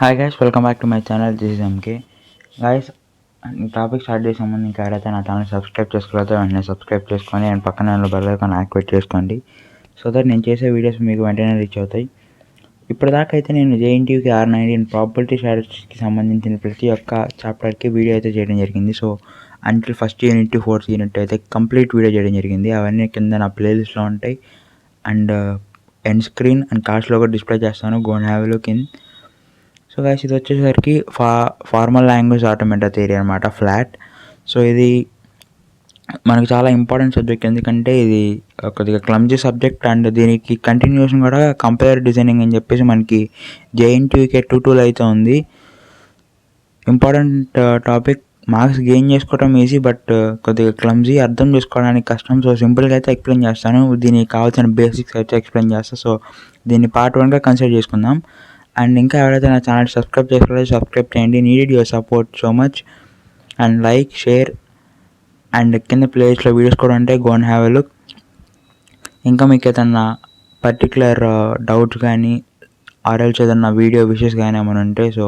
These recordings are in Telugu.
Hi guys, welcome back to my channel. This is M K. Guys, topic start చేసే ముందు ఇంకా ఎవరైతే నా ఛానల్ సబ్స్క్రైబ్ చేసుకోలేదో వెంటనే సబ్స్క్రైబ్ చేసుకొని అండ్ పక్కన బెల్ ఐకాన్ యాక్టివేట్ చేసుకోండి. సో దట్ నేను చేసే వీడియోస్ మీకు వెంటనే రీచ్ అవుతాయి. ఇప్పటిదాకా అయితే నేను జేఎన్టీయూకి R19 ప్రాబబిలిటీ స్టాటిస్టిక్స్కి సంబంధించిన ప్రతి ఒక్క చాప్టర్కి వీడియో అయితే చేయడం జరిగింది. So until first unit to fourth unit అయితే కంప్లీట్ వీడియో చేయడం జరిగింది. అవన్నీ కింద నా ప్లేలిస్ట్లో ఉంటాయి అండ్ ఎండ్ స్క్రీన్ అండ్ కార్డ్స్లో కూడా డిస్ప్లే చేస్తాను. Go and have a look in. So guys, ఇది వచ్చేసరికి ఫార్మల్ లాంగ్వేజ్ ఆటోమేటా థియరీ అనమాట, ఫ్లాట్. సో ఇది మనకు చాలా ఇంపార్టెంట్ సబ్జెక్ట్, ఎందుకంటే ఇది కొద్దిగా క్లమ్జీ సబ్జెక్ట్ అండ్ దీనికి కంటిన్యూషన్ కూడా కంపేర్ డిజైనింగ్ అని చెప్పేసి మనకి JNTUK 2.2 అయితే ఉంది. ఇంపార్టెంట్ టాపిక్, మార్క్స్ గెయిన్ చేసుకోవడం ఈజీ బట్ కొద్దిగా క్లమ్జీ, అర్థం చేసుకోవడానికి కష్టం. సో సింపుల్గా అయితే ఎక్స్ప్లెయిన్ చేస్తాను, దీనికి కావాల్సిన బేసిక్స్ అయితే ఎక్స్ప్లెయిన్ చేస్తాను. సో దీన్ని పార్ట్ 1గా కన్సిడర్ చేసుకుందాం. అండ్ ఇంకా ఎవరైతే నా ఛానల్ సబ్స్క్రైబ్ చేసుకోలేదో సబ్స్క్రైబ్ చేయండి. Needed your support so much and like, share and కింద ప్లేలిస్ట్లో వీడియోస్ కూడా ఉంటాయి. Go and have a look. ఇంకా మీకు ఏదన్నా పర్టికులర్ డౌట్స్ కానీ ఆర్ఎల్స్ ఏదన్నా వీడియో విషెస్ కానీ ఏమైనా ఉంటే సో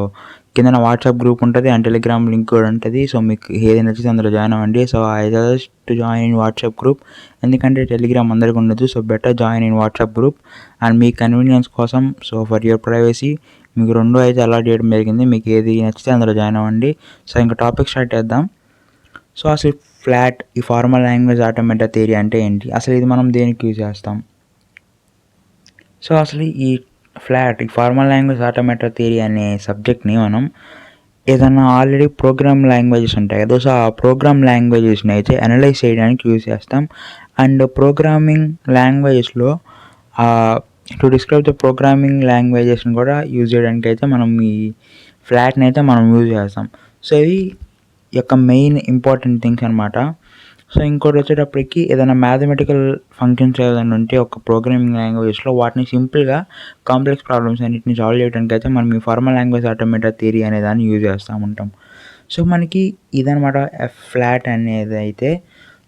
కింద నా వాట్సాప్ గ్రూప్ ఉంటుంది అండ్ టెలిగ్రామ్ లింక్ కూడా ఉంటుంది. సో మీకు ఏది నచ్చితే అందులో జాయిన్ అవ్వండి. So I suggest to join in WhatsApp group, ఎందుకంటే టెలిగ్రామ్ అందరికీ ఉండదు. So better join in WhatsApp group and me convenience కోసం, సో ఫర్ యువర్ ప్రైవసీ మీకు 2 అయితే అలాట్ చేయడం జరిగింది. మీకు ఏది నచ్చితే అందులో జాయిన్ అవ్వండి. సో ఇంకా టాపిక్ స్టార్ట్ చేద్దాం. సో అసలు ఫ్లాట్, ఈ ఫార్మల్ లాంగ్వేజ్ ఆటోమేటా థియరీ అంటే ఏంటి, అసలు ఇది మనం దేనికి యూజ్ చేస్తాం? సో అసలు ఈ ఫ్లాట్, ఈ ఫార్మల్ లాంగ్వేజ్ ఆటోమేటా థియరీ అనే సబ్జెక్ట్ని మనం ఏదన్నా ఆల్రెడీ ప్రోగ్రామ్ లాంగ్వేజెస్ ఉంటాయి కదా, సో ఆ ప్రోగ్రామ్ లాంగ్వేజెస్ని అయితే అనలైజ్ చేయడానికి యూజ్ చేస్తాం. అండ్ ప్రోగ్రామింగ్ లాంగ్వేజెస్లో టు డిస్క్రైబ్ ద ప్రోగ్రామింగ్ లాంగ్వేజెస్ని కూడా యూజ్ చేయడానికి అయితే మనం ఈ ఫ్లాట్ని అయితే మనం యూజ్ చేస్తాం. సో ఇవి యొక్క మెయిన్ ఇంపార్టెంట్ థింగ్స్ అనమాట. సో ఇంకోటి వచ్చేటప్పటికి ఏదైనా మ్యాథమెటికల్ ఫంక్షన్స్ ఏదైనా ఉంటే ఒక ప్రోగ్రామింగ్ లాంగ్వేజ్లో వాటిని సింపుల్గా కాంప్లెక్స్ ప్రాబ్లమ్స్ అన్నింటిని సాల్వ్ చేయడానికి అయితే మనం ఈ ఫార్మల్ లాంగ్వేజ్ ఆటోమేటా థియరీ అనే దాన్ని యూజ్ చేస్తూ ఉంటాం. సో మనకి ఇదనమాట ఫ్లాట్ అనేది అయితే.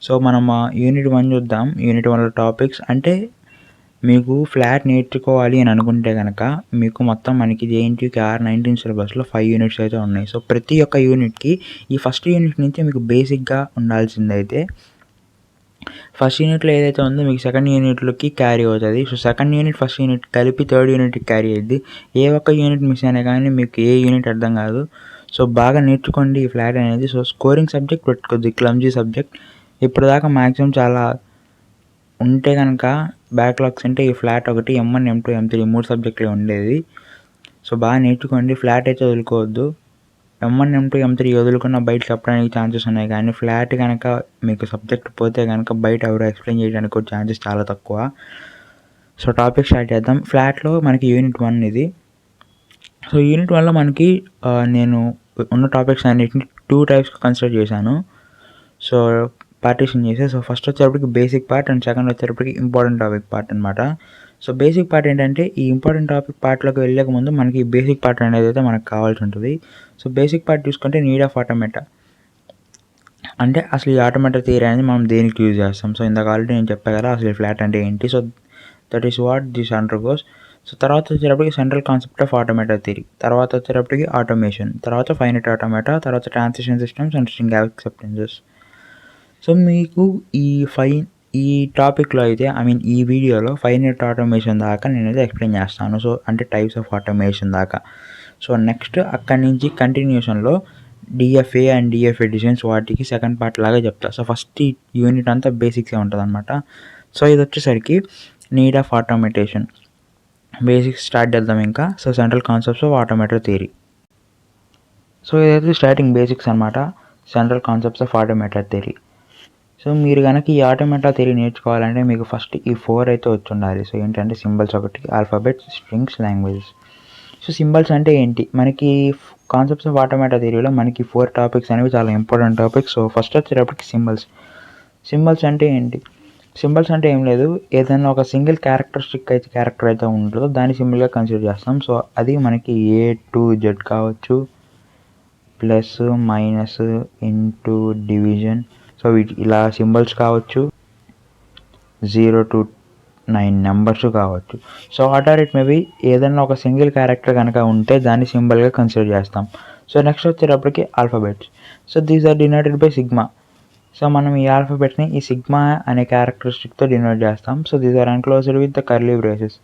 సో మనం యూనిట్ 1 చూద్దాం. యూనిట్ 1లో టాపిక్స్ అంటే మీకు ఫ్లాట్ నేర్చుకోవాలి అని అనుకుంటే కనుక మీకు మొత్తం మనకి JNTUకి R19 సిలబస్లో 5 యూనిట్స్ అయితే ఉన్నాయి. సో ప్రతి ఒక్క యూనిట్కి ఈ ఫస్ట్ యూనిట్ నుంచి మీకు బేసిక్గా ఉండాల్సిందైతే ఫస్ట్ యూనిట్లో ఏదైతే ఉందో మీకు సెకండ్ యూనిట్లోకి క్యారీ అవుతుంది. So second unit first unit కలిపి థర్డ్ యూనిట్కి క్యారీ అయ్యింది. ఏ ఒక్క యూనిట్ మిస్ అయినా కానీ మీకు ఏ యూనిట్ అర్థం కాదు. సో బాగా నేర్చుకోండి ఈ ఫ్లాట్ అనేది. సో స్కోరింగ్ సబ్జెక్ట్ పెట్టుకోద్ది, క్లమ్జీ సబ్జెక్ట్. ఇప్పుడు దాకా మ్యాక్సిమం చాలా ఉంటే కనుక బ్యాక్లాగ్స్ అంటే ఈ ఫ్లాట్ ఒకటి, M1, M2, M3 3 సబ్జెక్టులు ఉండేది. సో బాగా నేర్చుకోండి, ఫ్లాట్ అయితే వదులుకోవద్దు. M1, M2, M3 వదులుకున్న బయట చెప్పడానికి ఛాన్సెస్ ఉన్నాయి, కానీ ఫ్లాట్ కనుక మీకు సబ్జెక్ట్ పోతే కనుక బయట ఎవరు ఎక్స్ప్లెయిన్ చేయడానికి కూడా ఛాన్సెస్ చాలా తక్కువ. సో టాపిక్ స్టార్ట్ చేద్దాం. ఫ్లాట్లో మనకి యూనిట్ 1 ఇది. సో యూనిట్ 1లో మనకి నేను ఉన్న టాపిక్స్ అన్నిటిని 2 టైప్స్గా కన్సిడర్ చేశాను. సో పార్టీషన్ చేసే. సో ఫస్ట్ వచ్చేటప్పటికి బేసిక్ పార్ట్ అండ్ సెకండ్ వచ్చేటప్పటికి ఇంపార్టెంట్ టాపిక్ పార్ట్ అనమాట. సో బేసిక్ పార్ట్ ఏంటంటే ఈ ఇంపార్టెంట్ టాపిక్ పార్ట్లోకి వెళ్ళక ముందు మనకి బేసిక్ పార్ట్ అనేది అయితే మనకు కావాల్సి ఉంటుంది. సో బేసిక్ పార్ట్ చూసుకుంటే నీడ్ ఆఫ్ ఆటోమేటా అంటే అసలు ఈ ఆటోమేటా థియరీ అనేది మనం దేనికి యూజ్ చేస్తాం. సో ఇందాక ఆల్రెడీ నేను చెప్పా కదా అసలు ఫ్లాట్ అంటే ఏంటి. So that is what this undergoes. So తర్వాత వచ్చేటప్పటికి central concept of automata theory, తర్వాత వచ్చేటప్పటికి ఆటోమేషన్, తర్వాత ఫైనైట్ ఆటోమేటా, తర్వాత transition systems and string acceptances. So మీకు ఈ టాపిక్లో అయితే ఈ వీడియోలో ఫైనైట్ ఆటోమేషన్ దాకా నేనైతే ఎక్స్ప్లెయిన్ చేస్తాను. సో అంటే టైప్స్ ఆఫ్ ఆటోమేషన్ దాకా. సో నెక్స్ట్ అక్కడి నుంచి కంటిన్యూషన్లో DFA అండ్ DFA డిజైన్స్ వాటికి సెకండ్ పార్ట్ లాగా చెప్తా. సో ఫస్ట్ ఈ యూనిట్ అంతా బేసిక్సే ఉంటుంది అనమాట. సో ఇది వచ్చేసరికి need of automation. Basics start చేద్దాం ఇంకా. So central concepts of automata theory. So ఇదైతే స్టార్టింగ్ బేసిక్స్ అనమాట, central concepts of automata theory. So మీరు కనుక ఈ ఆటోమేటా థియరీ నేర్చుకోవాలంటే మీకు ఫస్ట్ ఈ 4 అయితే వచ్చి ఉండాలి. సో ఏంటంటే సింబల్స్ ఒకటి, alphabets, strings, languages. So symbols అంటే ఏంటి, మనకి కాన్సెప్ట్స్ ఆఫ్ ఆటోమేటా థియరీలో మనకి 4 టాపిక్స్ అనేవి చాలా ఇంపార్టెంట్ టాపిక్స్. సో ఫస్ట్ వచ్చేటప్పటికి సింబల్స్ అంటే ఏంటి? సింబల్స్ అంటే ఏం లేదు, ఏదైనా ఒక సింగిల్ క్యారెక్టర్ అయితే ఉంటుందో దాన్ని సింబల్గా కన్సిడర్ చేస్తాం. సో అది మనకి A to Z కావచ్చు, plus, minus, into, division. So ఇలా సింబల్స్ కావచ్చు. 0 to 9 నెంబర్స్ కావచ్చు. సో ఆర్ ఇట్ మేబీ ఏదైనా ఒక సింగిల్ క్యారెక్టర్ కనుక ఉంటే దాన్ని సింబల్గా కన్సిడర్ చేస్తాం. సో నెక్స్ట్ వచ్చేటప్పటికి alphabets. So these are denoted by sigma. So మనం ఈ ఆల్ఫాబెట్ని ఈ సిగ్మా అనే క్యారెక్టరిస్టిక్తో డినోట్ చేస్తాం. So these are enclosed with the curly braces.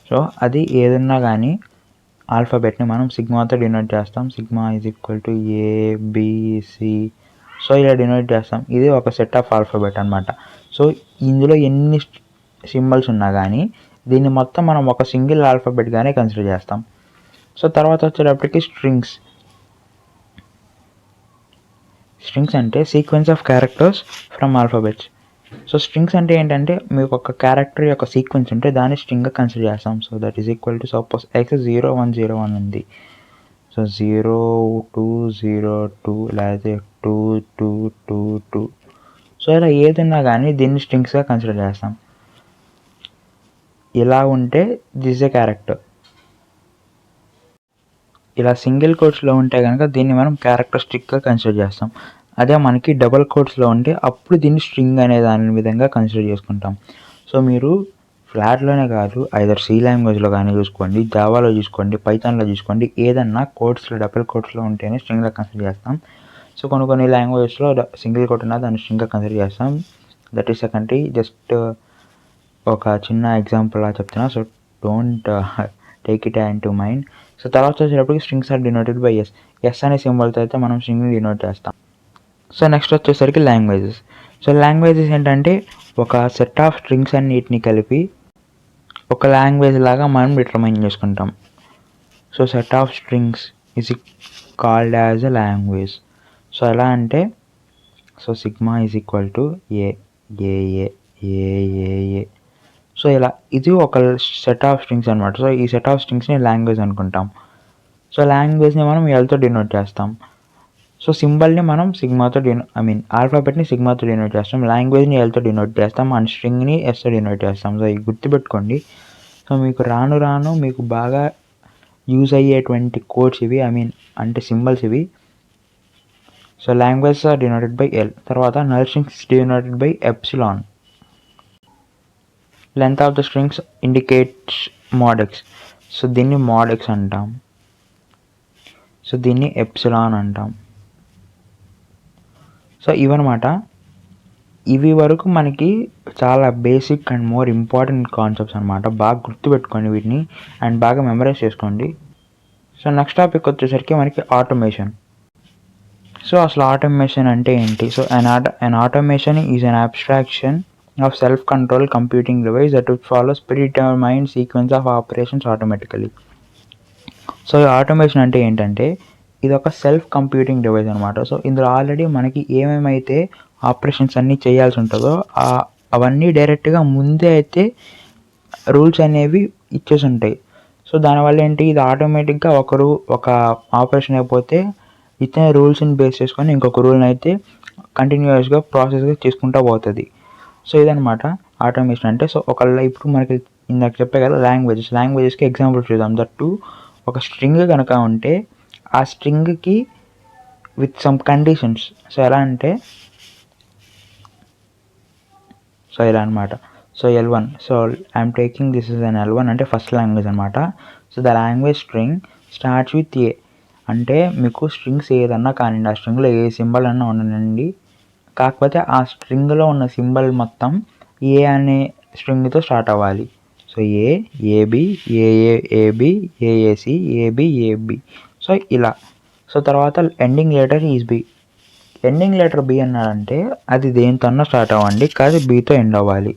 So అది ఏదన్నా కానీ ఆల్ఫాబెట్ని మనం సిగ్మాతో డినోట్ చేస్తాం. Sigma is equal to A B C. So ఇలా డినోట్ చేస్తాం. ఇది ఒక సెట్ ఆఫ్ ఆల్ఫాబెట్ అనమాట. సో ఇందులో ఎన్ని సింబల్స్ ఉన్నా కానీ దీన్ని మొత్తం మనం ఒక సింగిల్ ఆల్ఫాబెట్గానే కన్సిడర్ చేస్తాం. సో తర్వాత వచ్చేటప్పటికి స్ట్రింగ్స్. స్ట్రింగ్స్ అంటే sequence of characters from alphabets. So strings అంటే ఏంటంటే మీకు ఒక క్యారెక్టర్ యొక్క సీక్వెన్స్ ఉంటే దాన్ని స్ట్రింగ్గా కన్సిడర్ చేస్తాం. So that is equal to suppose X 0101 ఉంది. సో 0202 లేకపోతే 2222. సో ఇలా ఏదన్నా కానీ దీన్ని స్ట్రింగ్స్గా కన్సిడర్ చేస్తాం. ఇలా ఉంటే దిస్ ఏ క్యారెక్టర్. ఇలా సింగిల్ కోట్స్లో ఉంటే కనుక దీన్ని మనం క్యారెక్టరిస్టిక్గా కన్సిడర్ చేస్తాం. అదే మనకి డబల్ కోట్స్లో ఉంటే అప్పుడు దీన్ని స్ట్రింగ్ అనే దాని విధంగా కన్సిడర్ చేసుకుంటాం. సో మీరు ఫ్లాట్లోనే కాదు ఐదర్ సి లాంగ్వేజ్లో కానీ చూసుకోండి, జావాలో చూసుకోండి, పైథాన్లో చూసుకోండి, ఏదన్నా కోట్స్లో డబల్ కోట్స్లో ఉంటేనే స్ట్రింగ్గా కన్సిడర్ చేస్తాం. సో కొన్ని లాంగ్వేజెస్లో సింగిల్ కోట్ ఉన్న దాన్ని స్ట్రింగ్గా కన్సిడర్ చేస్తాం. That is secondary. జస్ట్ ఒక చిన్న ఎగ్జాంపుల్ లా చెప్తున్నా. So don't take it into mind. So తర్వాత వచ్చేటప్పటికి strings are denoted by S. S అనే సింబల్తో అయితే మనం స్ట్రింగ్ని డినోట్ చేస్తాం. సో నెక్స్ట్ వచ్చేసరికి లాంగ్వేజెస్. సో లాంగ్వేజెస్ ఏంటంటే ఒక సెట్ ఆఫ్ స్ట్రింగ్స్ అన్నిటిని కలిపి ఒక లాంగ్వేజ్ లాగా మనం డిటర్మైన్ చేసుకుంటాం. So set of strings is called as a language. So ఎలా అంటే so sigma is equal to A. So ఇలా ఇది ఒక సెట్ ఆఫ్ స్ట్రింగ్స్ అనమాట. సో ఈ సెట్ ఆఫ్ స్ట్రింగ్స్ని లాంగ్వేజ్ అనుకుంటాం. సో లాంగ్వేజ్ని మనం ఎల్తో డినోట్ చేస్తాం. సో సింబల్ని మనం సిగ్మాతో ఆల్ఫాబెట్ని సిగ్మాతో డినోట్ చేస్తాం, లాంగ్వేజ్ని ఎల్తో డినోట్ చేస్తాం, అండ్ స్ట్రింగ్ని ఎస్తో డినోట్ చేస్తాం. సో ఇది గుర్తుపెట్టుకోండి. సో మీకు రాను మీకు బాగా యూజ్ అయ్యేటువంటి కోడ్స్ ఇవి, అంటే సింబల్స్ ఇవి. So language are denoted by L. తర్వాత null strings denoted by epsilon. Length of the strings indicates mod x. So దీన్ని mod x అంటాం. సో దీన్ని ఎప్సిలాన్ అంటాం. సో ఇవన్నమాట. ఇవి వరకు మనకి చాలా basic and more important concepts అనమాట. బాగా గుర్తుపెట్టుకోండి వీటిని అండ్ బాగా మెమరైజ్ చేసుకోండి. సో నెక్స్ట్ టాపిక్ వచ్చేసరికి మనకి ఆటోమేషన్. సో అసలు ఆటోమేషన్ అంటే ఏంటి? So an automation is an abstraction of self-control computing device that follows predetermined sequence of operations automatically. So automation అంటే ఏంటంటే ఇది ఒక సెల్ఫ్ కంప్యూటింగ్ డివైస్ అనమాట. సో ఇందులో ఆల్రెడీ మనకి ఏమేమైతే ఆపరేషన్స్ అన్నీ చేయాల్సి ఉంటుందో అవన్నీ డైరెక్ట్గా ముందే అయితే రూల్స్ అనేవి ఇచ్చేసి ఉంటాయి. సో దానివల్ల ఏంటి, ఇది ఆటోమేటిక్గా ఒక ఆపరేషన్ అయిపోతే ఇతనే రూల్స్ని బేస్ చేసుకొని ఇంకొక రూల్ని అయితే కంటిన్యూస్గా ప్రాసెస్గా చేసుకుంటూ పోతుంది. సో ఇదనమాట ఆటోమేషన్ అంటే. సో ఇప్పుడు మనకి ఇందాక చెప్పే కదా లాంగ్వేజెస్కి ఎగ్జాంపుల్ చూద్దాం. దట్టు ఒక స్ట్రింగ్ కనుక ఉంటే ఆ స్ట్రింగ్కి విత్ సమ్ కండిషన్స్. సో ఎలా అంటే సో ఇలా అనమాట. So L1. So I'm taking this is an L1 అంటే ఫస్ట్ లాంగ్వేజ్ అనమాట. So the language string starts with a. అంటే మీకు స్ట్రింగ్స్ ఏదన్నా కానీ ఆ స్ట్రింగ్లో ఏ సింబల్ అన్నా ఉండనండి, కాకపోతే ఆ స్ట్రింగ్లో ఉన్న సింబల్ మొత్తం ఏ అనే స్ట్రింగ్తో స్టార్ట్ అవ్వాలి. So A B, A B, A A C, A B. So ఇలా. సో తర్వాత ending letter is B. Ending letter B అన్నాడంటే అది దేనితోన్నా స్టార్ట్ అవ్వండి, కాదు బీతో ఎండ్ అవ్వాలి.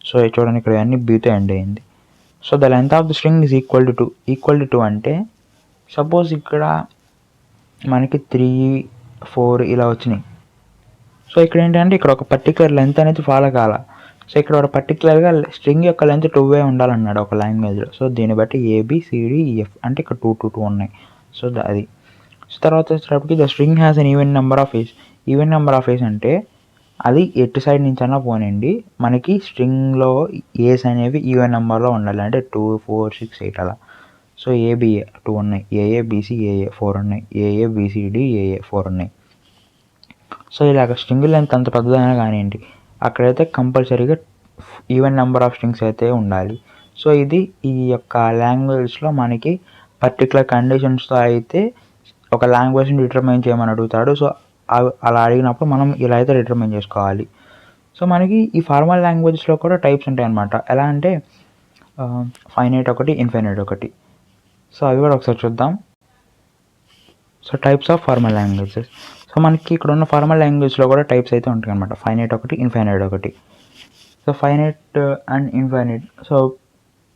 సో చూడండి ఇక్కడ అన్ని బీతో ఎండ్ అయ్యింది. So the length of the string is equal to 2 అంటే సపోజ్ ఇక్కడ మనకి 3, 4 ఇలా వచ్చినాయి. సో ఇక్కడ ఏంటంటే ఇక్కడ ఒక పర్టికులర్ లెంత్ అనేది ఫాలో కాల. సో ఇక్కడ ఒక పర్టికులర్గా స్ట్రింగ్ యొక్క లెంత్ 2 ఉండాలన్నాడు ఒక లాంగ్వేజ్లో. సో దీన్ని బట్టి ABCDEF అంటే ఇక్కడ 2 ఉన్నాయి. సో అది. సో తర్వాత వచ్చేటప్పటికి the string has an even number of a's. Even number of a's అంటే అది ఎటు సైడ్ నుంచి అన్నా పోనండి, మనకి స్ట్రింగ్లో ఏస్ అనేవి ఈవెన్ నెంబర్లో ఉండాలి. అంటే 2, 4, 6, 8 అలా. సో ABA 2 ఉన్నాయి, AABC AA 4 ఉన్నాయి, AABCD AA 4 ఉన్నాయి. సో ఇలాగ స్ట్రింగ్ లెంత్ అంత పెద్దదైనా కానివ్వండి, అక్కడైతే కంపల్సరీగా ఈవెన్ నెంబర్ ఆఫ్ స్ట్రింగ్స్ అయితే ఉండాలి. సో ఇది ఈ యొక్క లాంగ్వేజ్లో మనకి పర్టికులర్ కండిషన్స్తో అయితే ఒక లాంగ్వేజ్ని డిటర్మైన్ చేయమని అడుగుతాడు. సో అలా అడిగినప్పుడు మనం ఇలా అయితే డిటర్మైన్ చేసుకోవాలి. సో మనకి ఈ ఫార్మల్ లాంగ్వేజెస్లో కూడా టైప్స్ ఉంటాయి అన్నమాట. ఎలా అంటే ఫైనైట్ ఒకటి, ఇన్ఫైనైట్ ఒకటి. సో అవి కూడా ఒకసారి చూద్దాం. So types of formal languages. So మనకి ఇక్కడ ఉన్న ఫార్మల్ లాంగ్వేజ్లో కూడా టైప్స్ అయితే ఉంటాయి అనమాట. ఫైనైట్ ఒకటి, ఇన్ఫైనైట్ ఒకటి. So finite and infinite. So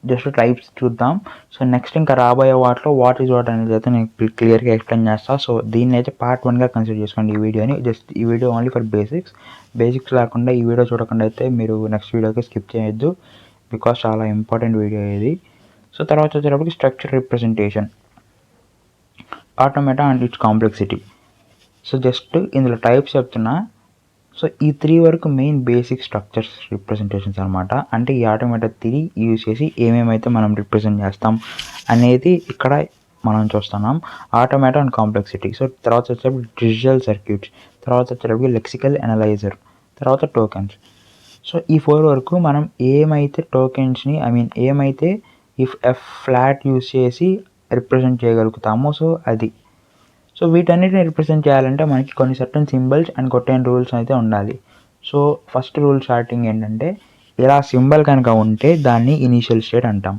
just types చూద్దాం. సో నెక్స్ట్ ఇంకా రాబోయే వాటిలో వాట్ ఈజ్ వాట్ అనేది అయితే నేను క్లియర్గా ఎక్స్ప్లెయిన్ చేస్తాను. సో దీన్ని అయితే పార్ట్ 1గా కన్సిడర్ చేసుకోండి ఈ వీడియోని. జస్ట్ ఈ వీడియో ఓన్లీ ఫర్ బేసిక్స్ లేకుండా ఈ వీడియో చూడకుండా అయితే మీరు నెక్స్ట్ వీడియోకి స్కిప్ చేయొద్దు, బికాస్ చాలా ఇంపార్టెంట్ వీడియో ఇది. సో తర్వాత వచ్చేటప్పటికి structure representation, automata and it's complexity. So just ఇందులో టైప్స్ చెప్తున్నా. సో ఈ 3 వరకు మెయిన్ బేసిక్ స్ట్రక్చర్స్ రిప్రజెంటేషన్స్ అనమాట. అంటే ఈ ఆటోమేటా 3 యూజ్ చేసి ఏమేమైతే మనం రిప్రజెంట్ చేస్తాం అనేది ఇక్కడ మనం చూస్తున్నాం. Automata and complexity. సో తర్వాత వచ్చేటప్పుడు డిజిటల్ సర్క్యూట్స్, తర్వాత వచ్చేటప్పుడు లెక్సికల్ అనలైజర్, తర్వాత టోకెన్స్. సో ఈ 4 వరకు మనం ఏమైతే టోకెన్స్ని ఏమైతే ఇఫ్ ఎఫ్ ఫ్లాట్ యూజ్ చేసి రిప్రజెంట్ చేయగలుగుతామో సో అది. సో వీటన్నిటిని రిప్రజెంట్ చేయాలంటే మనకి కొన్ని సర్టన్ సింబల్స్ అండ్ కొన్ని రూల్స్ అయితే ఉండాలి. సో ఫస్ట్ రూల్ స్టార్టింగ్ ఏంటంటే, ఇలా సింబల్ కనుక ఉంటే దాన్ని ఇనీషియల్ స్టేట్ అంటాం.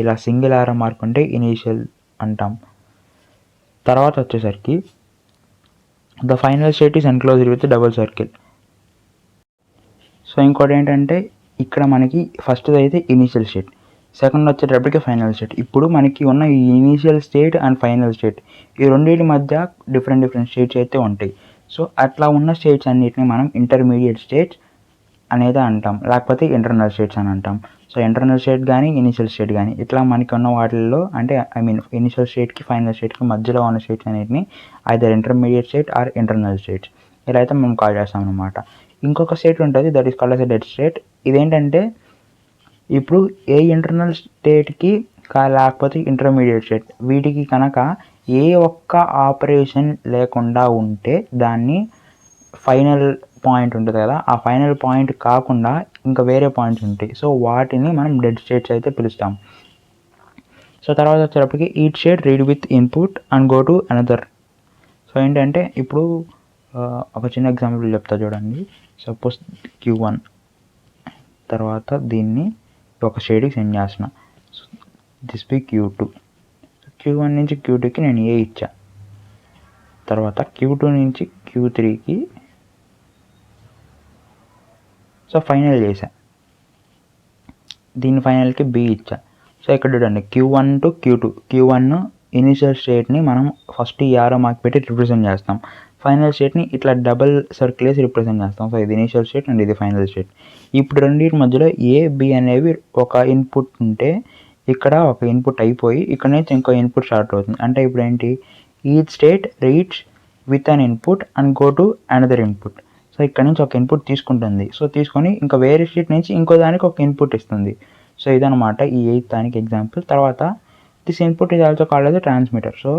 ఇలా సింగిల్ ఆరో మార్క్ ఉంటే ఇనీషియల్ అంటాం. తర్వాత వచ్చేసరికి the final state is enclosed with double circle. So ఇంకోటి ఏంటంటే, ఇక్కడ మనకి ఫస్ట్ది అయితే ఇనీషియల్ స్టేట్, సెకండ్ వచ్చేటప్పటికి ఫైనల్ స్టేట్. ఇప్పుడు మనకి ఉన్న ఈ initial state and final state ఈ రెండింటి మధ్య డిఫరెంట్ స్టేట్స్ అయితే ఉంటాయి. సో అట్లా ఉన్న స్టేట్స్ అన్నిటిని మనం ఇంటర్మీడియట్ స్టేట్స్ అనేది అంటాం, లేకపోతే ఇంటర్నల్ స్టేట్స్ అని అంటాం. సో ఇంటర్నల్ స్టేట్ కానీ ఇనీషియల్ స్టేట్ కానీ ఇట్లా మనకి ఉన్న వాటిల్లో అంటే ఇనీషియల్ స్టేట్కి ఫైనల్ స్టేట్కి మధ్యలో ఉన్న స్టేట్స్ అన్నిటిని either intermediate state or internal states ఇలా అయితే మనం కాల్ చేస్తాం అనమాట. ఇంకొక స్టేట్ ఉంటుంది, that is called as a dead state. ఇదేంటంటే ఇప్పుడు ఏ ఇంటర్నల్ స్టేట్కి లేకపోతే ఇంటర్మీడియట్ స్టేట్ వీటికి కనుక ఏ ఒక్క ఆపరేషన్ లేకుండా ఉంటే దాన్ని ఫైనల్ పాయింట్ ఉంటుంది కదా, ఆ ఫైనల్ పాయింట్ కాకుండా ఇంకా వేరే పాయింట్స్ ఉంటాయి. సో వాటిని మనం డెడ్ స్టేట్స్ అయితే పిలుస్తాం. సో తర్వాత వచ్చేటప్పటికి each state read with input and go to another. So ఏంటంటే ఇప్పుడు ఒక చిన్న ఎగ్జాంపుల్ చెప్తా చూడండి. సపోజ్ Q1 తర్వాత దీన్ని ఒక స్టేట్కి సెండ్ చేసిన. So this be Q2. Q1 నుంచి Q2కి నేను ఏ ఇచ్చా, తర్వాత Q2 నుంచి Q3కి సో ఫైనల్ చేశా, దీని ఫైనల్కి బి ఇచ్చా. సో ఇక్కడ చూడండి Q1 to Q2. Q1 initial స్టేట్ని మనం ఫస్ట్ ఈ ఆరో మార్క్ పెట్టి రిప్రజెంట్ చేస్తాం, ఫైనల్ స్టేట్ని ఇట్లా డబల్ సర్కిల్ వేసి రిప్రజెంట్ చేస్తాం. సో ఇది ఇనిషియల్ స్టేట్ అండ్ ఇది ఫైనల్ స్టేట్. ఇప్పుడు రెండింటి మధ్యలో ఏ బి అనేవి ఒక ఇన్పుట్ ఉంటే ఇక్కడ ఒక ఇన్పుట్ అయిపోయి ఇక్కడ నుంచి ఇంకో ఇన్పుట్ స్టార్ట్ అవుతుంది. అంటే ఇప్పుడు ఏంటి, each state reads with an input and go to another input. So ఇక్కడ నుంచి ఒక ఇన్పుట్ తీసుకుంటుంది, సో తీసుకొని ఇంకా వేరే స్టేట్ నుంచి ఇంకో దానికి ఒక ఇన్పుట్ ఇస్తుంది. సో ఇదనమాట ఈ 8th దానికి ఎగ్జాంపుల్. తర్వాత this input is also called as transmitter. So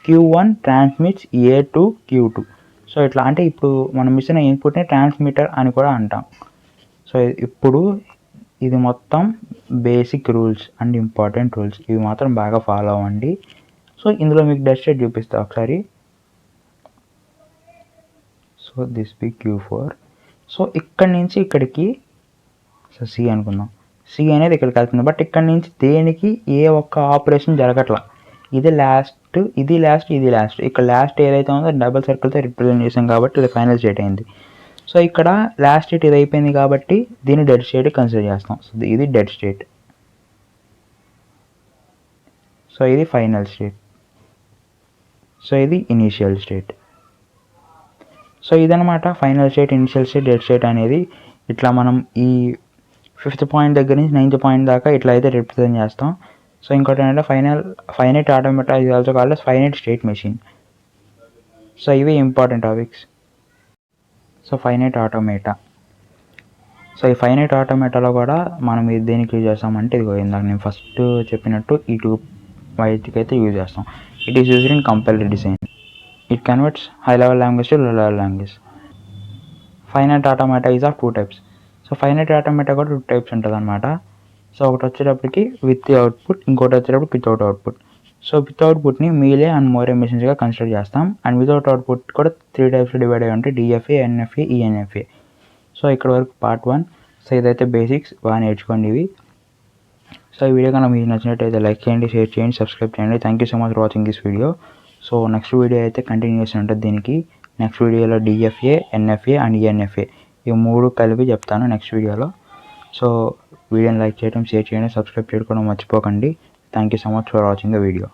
Q1 transmits A to Q2. So ఇట్లా అంటే ఇప్పుడు మనం ఇచ్చిన ఇన్పుట్ని ట్రాన్స్మిటర్ అని కూడా అంటాం. సో ఇప్పుడు ఇది మొత్తం basic rules and important rules, ఇవి మాత్రం బాగా ఫాలో అవ్వండి. సో ఇందులో మీకు డెడ్ స్టేట్ చూపిస్తా ఒకసారి. So this be Q4. So ఇక్కడి నుంచి ఇక్కడికి సో C అనుకుందాం, C అనేది ఇక్కడికి వెళ్తుంది. బట్ ఇక్కడ నుంచి దేనికి ఏ ఒక్క ఆపరేషన్ జరగట్లా. ఇది లాస్ట్, ఇది లాస్ట్, ఇది లాస్ట్. ఇక్కడ లాస్ట్ ఏదైతే ఉందో డబుల్ సర్కిల్తో రిప్రజెంట్ చేసాం కాబట్టి ఇది ఫైనల్ స్టేట్ అయింది. సో ఇక్కడ లాస్ట్ స్టేట్ ఇది అయిపోయింది కాబట్టి దీన్ని డెడ్ స్టేట్ కన్సిడర్ చేస్తాం. సో ఇది డెడ్ స్టేట్. సో ఇది ఫైనల్ స్టేట్. సో ఇది ఇనీషియల్ స్టేట్. సో ఇదనమాట final state, initial state, dead state అనేది. ఇట్లా మనం ఈ 5th పాయింట్ దగ్గర నుంచి 9th పాయింట్ దాకా ఇట్లా అయితే రిప్రజెంట్ చేస్తాం. సో ఇంకోటి ఏంటంటే ఫైనైట్ ఆటోమేటా ఇది also called as finite state machine. So ఇవి important topics. So finite automata. So ఈ ఫైనైట్ ఆటోమేటాలో కూడా మనం ఇది దేనికి యూజ్ చేస్తామంటే ఇది ఇందాక నేను ఫస్ట్ చెప్పినట్టు ఈ 2 వాటికి అయితే యూజ్ చేస్తాం. It is used in compiler design. It converts high level language to లో level language. Finite automata is of 2 types. So so finite automata కూడా 2 టైప్స్ ఉంటుందన్నమాట. సో ఒకటి వచ్చేటప్పటికి విత్ అవుట్పుట్, ఇంకోటి వచ్చేటప్పటికి వితౌట్ అవుట్పుట్. సో విత్ అవుట్పుట్ని మీలే అండ్ మోరే మెషిన్స్గా కన్సిడర్ చేస్తాం. అండ్ వితౌట్ అవుట్పుట్ కూడా 3 టైప్స్ డివైడ్ అయ్యి ఉంటాయి, డిఎఫ్ఏ, ఎన్ఎఫ్ఏ, ఈఎన్ఎఫ్ఏ. సో ఇక్కడ వరకు పార్ట్ 1. సో ఇదైతే బేసిక్స్, బాగా నేర్చుకోండి ఇవి. సో ఈ వీడియో కనుక మీకు నచ్చినట్టయితే లైక్ చేయండి, షేర్ చేయండి, సబ్స్క్రైబ్ చేయండి. Thank you so much for watching this video. So next video అయితే కంటిన్యూషన్ ఉంటుంది దీనికి. నెక్స్ట్ వీడియోలో డిఎఫ్ఏ, ఎన్ఎఫ్ఏ అండ్ ఈఎన్ఎఫ్ఏ ఈ 3 కలిపి చెప్తాను నెక్స్ట్ వీడియోలో. సో వీడియోని లైక్ చేయడం, షేర్ చేయడం, సబ్స్క్రైబ్ చేసుకోవడం మర్చిపోకండి. Thank you so much for watching the video.